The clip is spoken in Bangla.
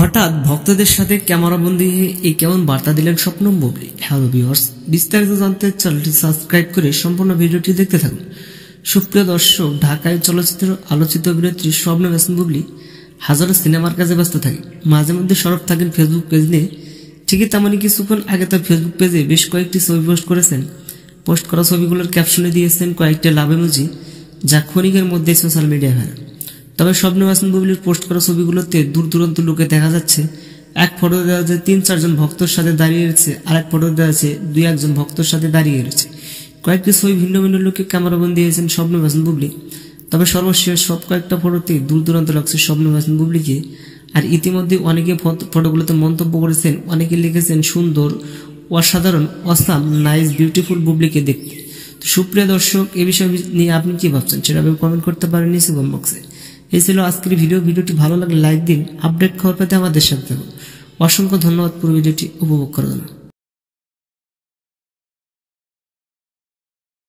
হঠাৎ ভক্তদের সাথে ক্যামেরাবন্দি হয়ে এই কেমন বার্তা দিলেন স্বপ্নম বুবলী। হ্যালো ভিউয়ার্স, বিস্তারিত জানতে চ্যানেলটি সাবস্ক্রাইব করে সম্পূর্ণ ভিডিওটি দেখতে থাকুন। সুপ্রিয় দর্শক, ঢাকায় চলচ্চিত্র আলোচিত অভিনেত্রী শবনম ইয়াসমিন বুবলী হাজারো সিনেমার কাজে ব্যস্ত থাকেন। মাঝে মধ্যে সরব থাকেন ফেসবুক পেজ নিয়ে। ঠিকই তেমনই কিছুক্ষণ আগে তার ফেসবুক পেজে বেশ কয়েকটি ছবি পোস্ট করেছেন। পোস্ট করা ছবিগুলোর ক্যাপশনে দিয়েছেন কয়েকটি লাভ ইমোজি, যা ক্ষণিকের মধ্যে সোশ্যাল মিডিয়ায় হয়। তবে শবনম ইয়াসমিন বুবলীর পোস্ট করা ছবিগুলোতে দূর দূরান্ত লোকে দেখা যাচ্ছে। এক ফটো দেওয়া আছে ৩-৪ জন ভক্তর সাথে দাঁড়িয়ে রয়েছে, আর এক ফটো দেওয়া আছে ২-১ জন ভক্তর সাথে দাঁড়িয়ে রয়েছে। কয়েকটি ছবি ভিন্ন ভিন্ন লোকে ক্যামেরাবন্দি হয়েছেন শবনম ইয়াসমিন বুবলী। তবে সর্বশেষ সব কয়েকটা ফটোতে দূর দূরান্ত লাগছে শবনম ইয়াসমিন বুবলীকে। আর ইতিমধ্যে অনেকে ফটোগুলোতে মন্তব্য করেছেন, অনেকে লিখেছেন সুন্দর, অসাধারণ, অসাম, নাইস, বিউটিফুল বুবলীকে দেখতে। তো সুপ্রিয় দর্শক, এই বিষয় নিয়ে আপনি কি ভাবছেন সেটা কমেন্ট করতে পারেন নিচে কমেন্ট বক্সে। এই ছিল আজকের ভিডিওটি ভালো লাগলে লাইক দিন। আপডেট খবর পেতে আমাদের সাথে থাকুন। অসংখ্য ধন্যবাদ পুরো ভিডিওটি উপভোগ করার জন্য।